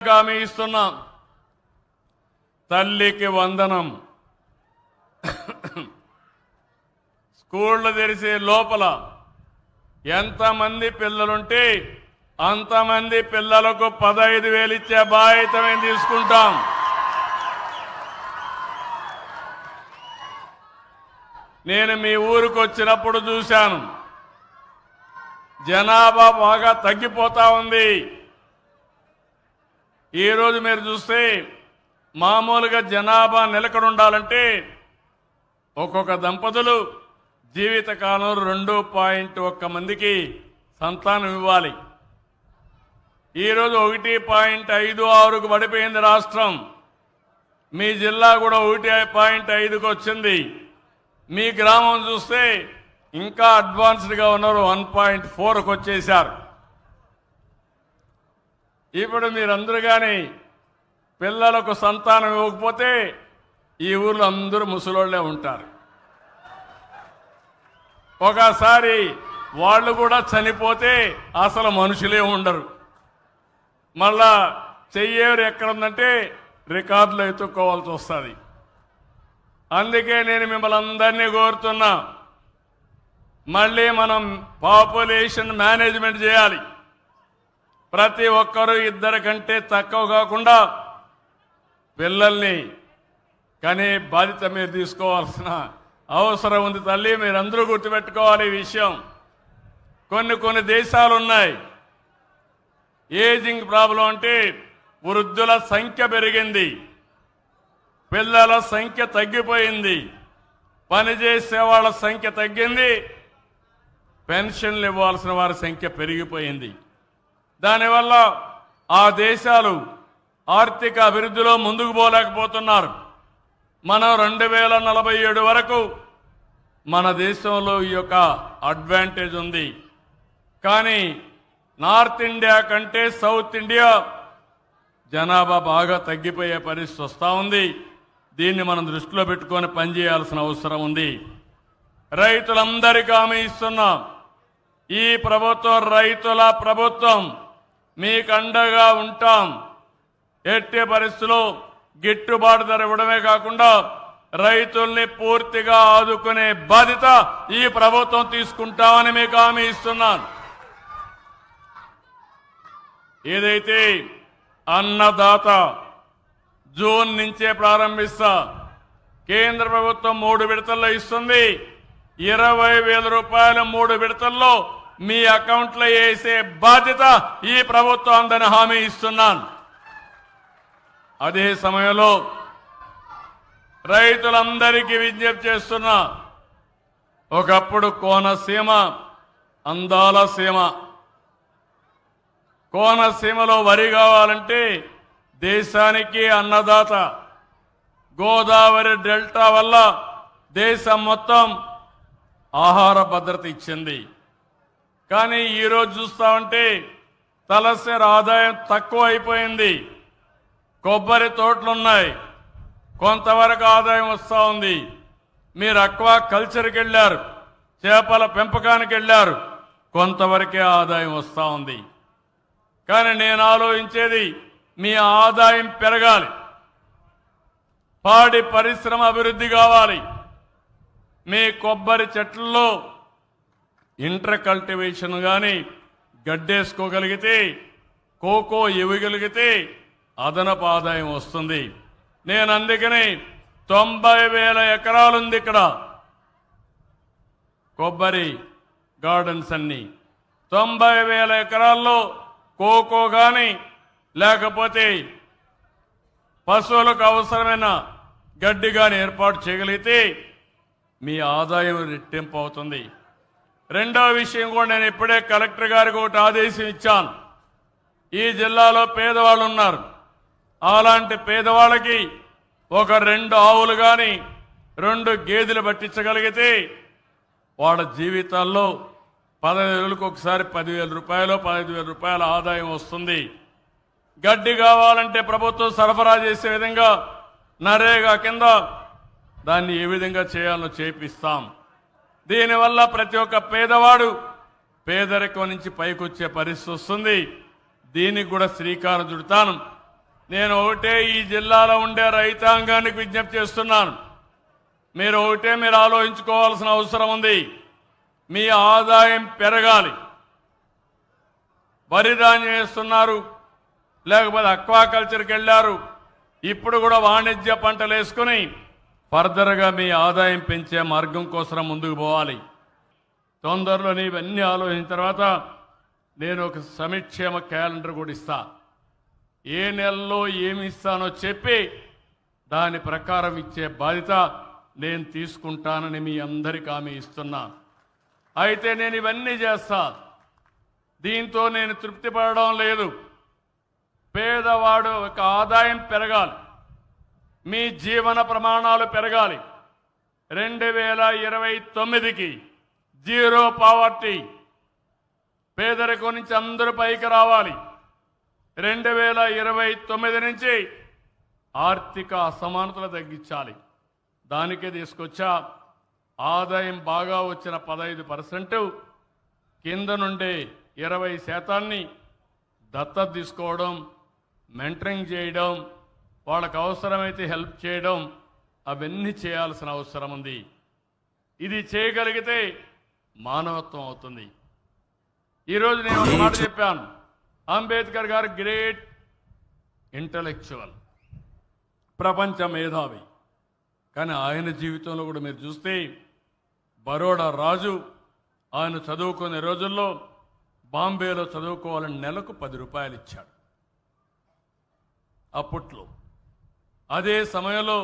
హామీ ఇస్తున్నాం. తల్లికి వందనం. స్కూళ్ళు తెరిసే లోపల ఎంతమంది పిల్లలుంటే అంతమంది పిల్లలకు 15,000 ఇచ్చే బాధ్యత మేము తీసుకుంటాం. నేను మీ ఊరికి వచ్చినప్పుడు చూశాను, జనాభా బాగా తగ్గిపోతా ఉంది. ఈరోజు మీరు చూస్తే మామూలుగా జనాభా నిలకడ ఉండాలంటే ఒక్కొక్క దంపతులు జీవితకాలం 2.1 మందికి సంతానం ఇవ్వాలి. ఈరోజు 1.56కు పడిపోయింది రాష్ట్రం. మీ జిల్లా కూడా 1.5కు వచ్చింది. మీ గ్రామం చూస్తే ఇంకా అడ్వాన్స్డ్గా ఉన్నారు, 1.4కు వచ్చేశారు. ఇప్పుడు మీరందరూ కానీ పిల్లలకు సంతానం ఇవ్వకపోతే ఈ ఊర్లో అందరూ ముసలోళ్లే ఉంటారు. ఒకసారి వాళ్ళు కూడా చనిపోతే అసలు మనుషులే ఉండరు. మళ్ళా చెయ్యేరు ఎక్కడుందంటే రికార్డులో ఎత్తుక్కోవాల్సి వస్తుంది. అందుకే నేను మిమ్మల్ని అందరినీ కోరుతున్నా, మళ్ళీ మనం పాపులేషన్ మేనేజ్మెంట్ చేయాలి. ప్రతి ఒక్కరూ 2 కంటే తక్కువ కాకుండా పిల్లల్ని కానీ బాధ్యత మీరు తీసుకోవాల్సిన అవసరం ఉంది. తల్లి, మీరందరూ గుర్తుపెట్టుకోవాలి ఈ విషయం. కొన్ని దేశాలు ఉన్నాయి, ఏజింగ్ ప్రాబ్లం అంటే వృద్ధుల సంఖ్య పెరిగింది, పిల్లల సంఖ్య తగ్గిపోయింది, పనిచేసే వాళ్ళ సంఖ్య తగ్గింది, పెన్షన్లు ఇవ్వాల్సిన వారి సంఖ్య పెరిగిపోయింది. దానివల్ల ఆ దేశాలు ఆర్థిక అభివృద్ధిలో ముందుకు పోలేకపోతున్నారు. మనం 2047 వరకు మన దేశంలో ఈ యొక్క అడ్వాంటేజ్ ఉంది. కానీ నార్త్ ఇండియా కంటే సౌత్ ఇండియా జనాభా బాగా తగ్గిపోయే పరిస్థితి వస్తూ ఉంది. దీన్ని మనం దృష్టిలో పెట్టుకొని పనిచేయాల్సిన అవసరం ఉంది. రైతులందరికీ హామీ ఇస్తున్నాం, ఈ ప్రభుత్వం రైతుల ప్రభుత్వం, మీకు అండగా ఉంటాం. ఎట్టి పరిస్థితుల్లో గిట్టుబాటు ధర ఇవ్వడమే కాకుండా రైతుల్ని పూర్తిగా ఆదుకునే బాధ్యత ఈ ప్రభుత్వం తీసుకుంటామని మీకు హామీ ఇస్తున్నాను. ఏదైతే అన్నదాత జూన్ నుంచే ప్రారంభిస్తా, కేంద్ర ప్రభుత్వం 3 విడతల్లో ఇస్తుంది. 20,000 రూపాయలు 3 విడతల్లో మీ అకౌంట్లో వేసే బాధ్యత ఈ ప్రభుత్వం అందని హామీ ఇస్తున్నాను. అదే సమయంలో రైతులందరికీ విజ్ఞప్తి చేస్తున్నా, ఒకప్పుడు కోనసీమ అందాల సీమ. కోనసీమలో వరి కావాలంటే దేశానికి అన్నదాత. గోదావరి డెల్టా వల్ల దేశం మొత్తం ఆహార భద్రత ఇచ్చింది. కానీ ఈరోజు చూస్తా ఉంటే తలసరి ఆదాయం తక్కువ అయిపోయింది. కొబ్బరి తోటలున్నాయి, కొంతవరకు ఆదాయం వస్తూ ఉంది. మీరు అక్వా కల్చర్కి వెళ్ళారు, చేపల పెంపకానికి వెళ్ళారు, కొంతవరకే ఆదాయం వస్తూ ఉంది. కానీ నేను ఆలోచించేది మీ ఆదాయం పెరగాలి, పాడి పరిశ్రమ అభివృద్ధి కావాలి. మీ కొబ్బరి చెట్లలో ఇంటర్ కల్టివేషన్ కానీ గడ్డేసుకోగలిగితే, కోకో ఇవ్వగలిగితే అదనపు ఆదాయం వస్తుంది. నేను అందుకని 90,000 ఎకరాలుంది ఇక్కడ కొబ్బరి గార్డెన్స్ అన్ని. 90,000 ఎకరాల్లో కోకో కానీ లేకపోతే పశువులకు అవసరమైన గడ్డి కానీ ఏర్పాటు చేయగలిగితే మీ ఆదాయం రెట్టింపు అవుతుంది. రెండవ విషయం కూడా నేను ఇప్పుడే కలెక్టర్ గారికి ఒకటి ఆదేశం ఇచ్చాను. ఈ జిల్లాలో పేదవాళ్ళు ఉన్నారు, అలాంటి పేదవాళ్ళకి ఒక 2 ఆవులు కానీ 2 గేదెలు పట్టించగలిగితే వాళ్ళ జీవితాల్లో 15 రోజులకు ఒకసారి 10,000 రూపాయలు 15,000 రూపాయల ఆదాయం వస్తుంది. గడ్డి కావాలంటే ప్రభుత్వం సరఫరా చేసే విధంగా నరేగా కింద దాన్ని ఏ విధంగా చేయాలో చేపిస్తాం. దీనివల్ల ప్రతి ఒక్క పేదవాడు పేదరికం నుంచి పైకొచ్చే పరిస్థితి వస్తుంది. దీనికి కూడా శ్రీకారం చుడతాను. నేను ఒకటే ఈ జిల్లాలో ఉండే రైతాంగానికి విజ్ఞప్తి చేస్తున్నాను. మీరు ఆలోచించుకోవాల్సిన అవసరం ఉంది. మీ ఆదాయం పెరగాలి. వరి ధాన్యం వేస్తున్నారు, లేకపోతే అక్వాకల్చర్కి వెళ్ళారు. ఇప్పుడు కూడా వాణిజ్య పంటలు వేసుకుని ఫర్దర్గా మీ ఆదాయం పెంచే మార్గం కోసం ముందుకు పోవాలి. తొందరలోనే ఇవన్నీ ఆలోచించిన తర్వాత నేను ఒక సంక్షేమ క్యాలెండర్ కూడా ఇస్తా. ఏ నెలలో ఏమి ఇస్తానో చెప్పి దాని ప్రకారం ఇచ్చే బాధ్యత నేను తీసుకుంటానని మీ అందరికీ హామీ ఇస్తున్నా. అయితే నేను ఇవన్నీ చేస్తా. దీంతో నేను తృప్తి పడడం లేదు. పేదవాడు ఒక ఆదాయం పెరగాలి, మీ జీవన ప్రమాణాలు పెరగాలి. 2029కి జీరో పావర్టీ, పేదరికం నుంచి అందరూ పైకి రావాలి. 2029 నుంచి ఆర్థిక అసమానతలు తగ్గించాలి. దానికే తీసుకొచ్చా. ఆదాయం బాగా వచ్చిన 15% కింద నుండే 20% దత్తత తీసుకోవడం, మెంటరింగ్ చేయడం, వాళ్ళకు అవసరమైతే హెల్ప్ చేయడం, అవన్నీ చేయాల్సిన అవసరం ఉంది. ఇది చేయగలిగితే మానవత్వం అవుతుంది. ఈరోజు నేను ఒక మాట చెప్పాను. అంబేద్కర్ గారు గ్రేట్ ఇంటలెక్చువల్, ప్రపంచ మేధావి. కానీ ఆయన జీవితంలో కూడా మీరు చూస్తే బరోడా రాజు ఆయన చదువుకునే రోజుల్లో బాంబేలో చదువుకోవాలని నెలకు 10 రూపాయలు ఇచ్చాడు అప్పట్లో. అదే సమయంలో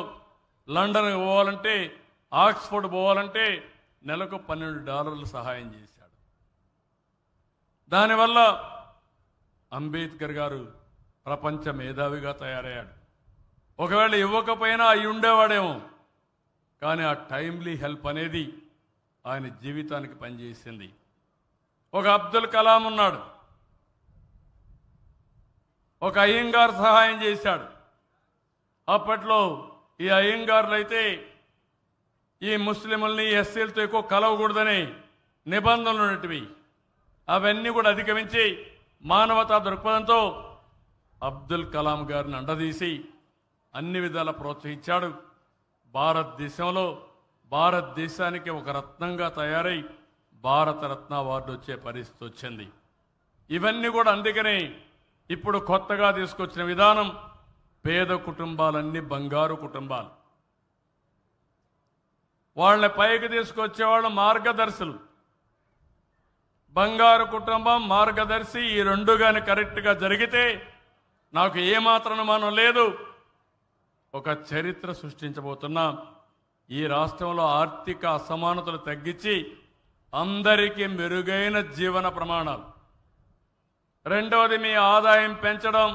లండన్ పోవాలంటే, ఆక్స్ఫర్డ్ పోవాలంటే నెలకు $12 సహాయం చేశాడు. దానివల్ల అంబేద్కర్ గారు ప్రపంచ మేధావిగా తయారయ్యాడు. ఒకవేళ ఇవ్వకపోయినా అయి ఉండేవాడేమో, కానీ ఆ టైమ్లీ హెల్ప్ అనేది ఆయన జీవితానికి పనిచేసింది. ఒక అబ్దుల్ కలాం ఉన్నాడు, ఒక అయ్యంగార్ సహాయం చేశాడు. అప్పట్లో ఈ అయ్యంగార్లు అయితే ఈ ముస్లింలని ఎస్సీలతో ఎక్కువ కలవకూడదని నిబంధనలు ఉన్నటివి. అవన్నీ కూడా అధిగమించి మానవతా దృక్పథంతో అబ్దుల్ కలాం గారిని అండదీసి అన్ని విధాలా ప్రోత్సహించాడు. భారతదేశానికి ఒక రత్నంగా తయారై భారతరత్న అవార్డు వచ్చే పరిస్థితి వచ్చింది. ఇవన్నీ కూడా అందుకనే ఇప్పుడు కొత్తగా తీసుకొచ్చిన విధానం, పేద కుటుంబాలన్నీ బంగారు కుటుంబాలు. వాళ్ళని పైకి తీసుకొచ్చేవాళ్ళు మార్గదర్శులు. బంగారు కుటుంబం, మార్గదర్శి, ఈ రెండు కానీ కరెక్ట్గా జరిగితే నాకు ఏమాత్రం అనుమానం లేదు, ఒక చరిత్ర సృష్టించబోతున్నాం. ఈ రాష్ట్రంలో ఆర్థిక అసమానతలు తగ్గించి అందరికీ మెరుగైన జీవన ప్రమాణాలు. రెండవది మీ ఆదాయం పెంచడం,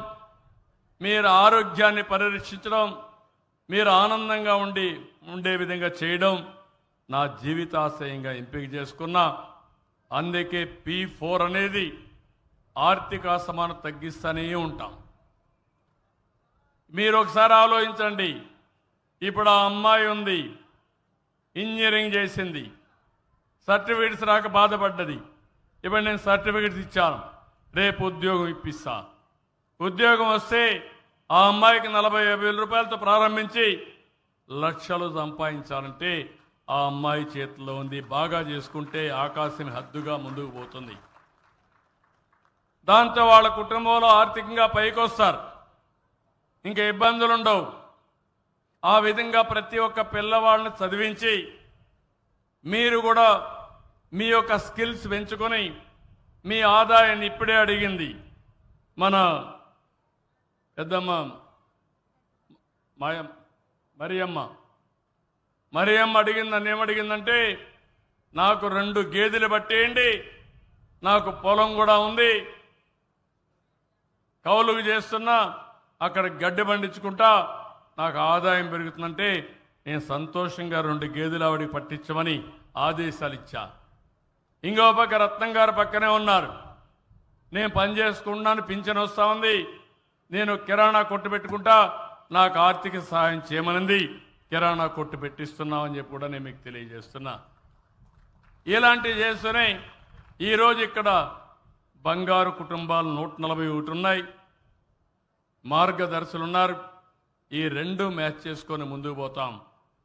మీరు ఆరోగ్యాన్ని పరిరక్షించడం, మీరు ఆనందంగా ఉండే విధంగా చేయడం నా జీవితాశయంగా ఎంపిక చేసుకున్నా. అందుకే P4 అనేది ఆర్థిక అసమానత తగ్గిస్తూనే ఉంటాం. మీరు ఒకసారి ఆలోచించండి. ఇప్పుడు ఆ అమ్మాయి ఉంది, ఇంజనీరింగ్ చేసింది, సర్టిఫికెట్స్ రాక బాధపడ్డది. ఇప్పుడు నేను సర్టిఫికెట్స్ ఇచ్చాను, రేపు ఉద్యోగం ఇప్పిస్తా. ఉద్యోగం వస్తే ఆ అమ్మాయికి 40,000 రూపాయలతో ప్రారంభించి లక్షలు సంపాదించాలంటే ఆ అమ్మాయి చేతిలో ఉంది. బాగా చేసుకుంటే ఆకాశం హద్దుగా ముందుకు పోతుంది. దాంతో వాళ్ళ కుటుంబంలో ఆర్థికంగా పైకి వస్తారు, ఇంకా ఇబ్బందులు ఉండవు. ఆ విధంగా ప్రతి ఒక్క పిల్లవాళ్ళని చదివించి మీరు కూడా మీ యొక్క స్కిల్స్ పెంచుకొని మీ ఆదాయాన్ని ఇప్పుడే అడిగింది మన పెద్దమ్మ మరియమ్మ అడిగింది. నన్ను ఏమడిగిందంటే, నాకు 2 గేదెలు పట్టేయండి, నాకు పొలం కూడా ఉంది, కౌలుకు చేస్తున్నా, అక్కడ గడ్డి పండించుకుంటా, నాకు ఆదాయం పెరుగుతుందంటే నేను సంతోషంగా 2 గేదెలు ఆవిడికి పట్టించమని ఆదేశాలు ఇచ్చా. ఇంకో పక్క రత్నం గారు పక్కనే ఉన్నారు. నేను పని చేసుకున్నాను, పింఛన్ వస్తా ఉంది, నేను కిరాణా కొట్టు పెట్టుకుంటా, నాకు ఆర్థిక సహాయం చేయమనింది, కిరాణా కొట్టు పెట్టిస్తున్నామని చెప్పి కూడా నేను మీకు తెలియజేస్తున్నా. ఇలాంటివి చేస్తూనే ఈరోజు ఇక్కడ బంగారు కుటుంబాలు 141 ఉన్నాయి. మార్గదర్శులు ఉన్నారు. ఈ రెండు మ్యాచ్ చేసుకొని ముందుకు పోతాం.